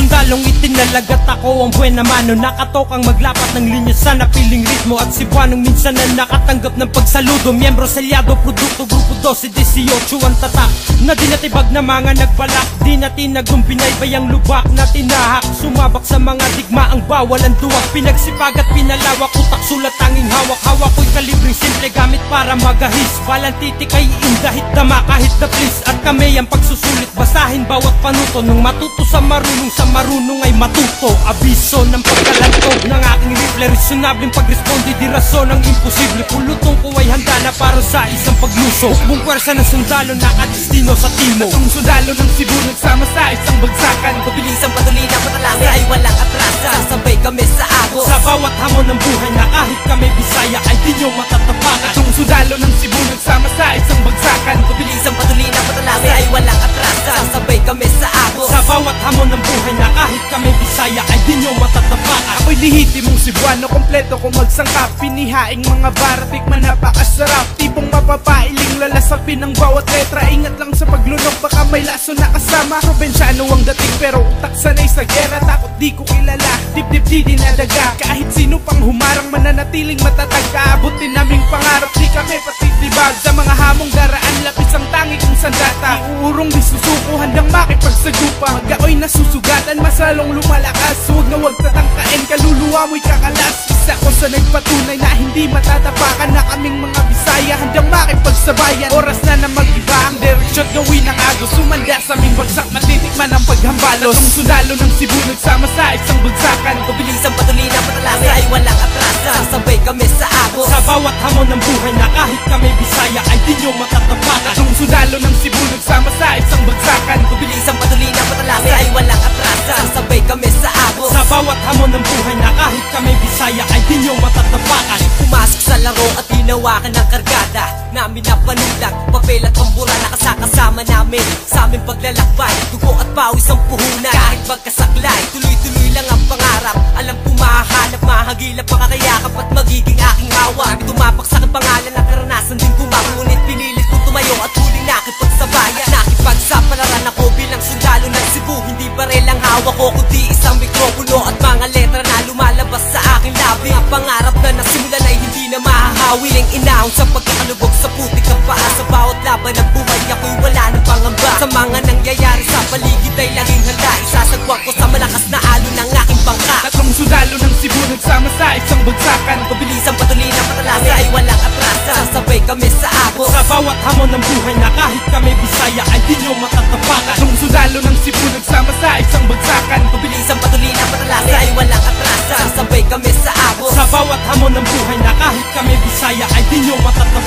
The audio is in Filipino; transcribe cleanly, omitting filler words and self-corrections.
sundalong itinalagat ako ang buena mano. Nakatokang maglapat ng linya sa napiling ritmo. At Cebuanong minsan na nakatanggap ng pagsaludo. Miyembro selyado, produkto, grupo 12-18 ang tatak na dinatibag na mga nagbalak. Di natin nagumpinay bayang lubak na tinahak. Sumabak sa mga digma ang bawal ang duwag. Pinagsipag at pinalawak, utak sulat tanging hawak. Hawak ko'y kalibreng simple gamit para magahis. Balang titik ay indahit dama kahit na please. At kami ang pagsusulit, basahin bawat panuto. Nung matuto sa marunong ay matuto. Abiso ng pagkalantog ng aking rifle. Reasonabling pagresponde, di rason ang imposible. Pulutong ko ay handa na para sa isang pagluso. Hukbong pwersa ng sundalo nakadestino sa timo. Itong sundalo ng Cebu nagsama sa isang bagsakan. Pabilisang patulina, patalangin ay walang atrasa. Sasabay kami sa agos. Sa bawat hamon ng buhay na kahit kami Bisaya ay di nyo matatapakan. Itong sundalo ng Cebu nagsama sa isang bagsakan. Pabilisang patulina, patalangin ay walang atrasa. Sasabay kami sa agos. Sa bawat hamon ng buhay na kahit kami Bisaya ay di nyo matatapakan. Ako'y lihitimong Cebuano, kompleto kong magsangkap. Pinihaing mga baratik man napakasarap. Tipong mapapailing lalasapin ang bawat letra. Ingat lang sa paglunok, baka may laso na kasama. Probinsyano ang dating pero utak sanay sa gera. Takot di ko kilala, dip-dip di dinadaga. Kahit sino pang humarang mananatiling matatag. Kaabutin naming pangarap, di kami patitibag. Sa mga hamong daraan, lapis ang tangi kong sandata. Iuurong di susuko, handang makipagsagupa. Mag-aoy na susugatan, masalong lumalakas. Huwag na huwag tatangkain, kaluluwa mo'y kakalas. Isa ko sa nagpatunay na hindi matatapakan. Na kaming mga Bisaya, handang makipagsabayan. Oras na mag-iba ang direksyon, gawin ang agos. Sumanda sa aming bagsak, matitikman ang paghambalos. Itong sundalo ng Cebu nagsama sa isang bagsakan. Pabilisang patulina, patalangin ay walang atrasa. Sasabay kami sa agos. Sa bawat hamon ng buhay na kahit kami Bisaya ay di nyo matatapakan. Itong sundalo ng Cebu nagsama sa isang bagsakan. Pabilisang patulina, patalangin ay walang atrasa. Sasabay kami sa agos. Sa bawat hamon ng buhay na kahit kami Bisaya ay di nyo matatapakan. Pumasok sa laro at hinawakan ng kargada. Namin na panulag, papel at pambura nakasakasama namin. Sa aming paglalakbay, dugo at pawis ang puhunan. Kahit magkasaklay, tuloy-tuloy lang ang pangarap. Alam ko mahahanap, mahagilap, makakayakap at magiging aking hawak. Tumapak sa aking pangalan ng karanasan din kumang. Ngunit pinilit kong tumayo at huling nakipagsabayan. Nakipagsapalaran ako bilang sundalo ng Cebu. Hindi barel ang hawak ko kundi isang mikropono at mga letra na lumalabas sa aking labi. Ang pangarap na nasimulan ay hindi na mahahawi. Ang inaon sa pagkakalubog sa putik ng paa. Sa bawat laban ng buhay ako'y wala ng pangamba. Sa mga nangyayari sa paligid ay laging handa. Isasagwak ko sa malakas na alon ng aking bangka. Tatlong sundalo ng Cebu nagsama sa isang bagsakan. Pabilisang patulina, patalangin ay walang atrasa. Sasabay kami sa agos. Sa bawat hamon ng buhay na kahit kami Bisaya ay di nyo matatapakan. Tatlong sundalo ng Cebu nagsama sa isang bagsakan. Pabilisang patulina, patalangin ay walang atrasa. Sasabay kami sa agos. Sa bawat hamon ng buhay na kahit kami Bisaya ay di nyo matatapakan.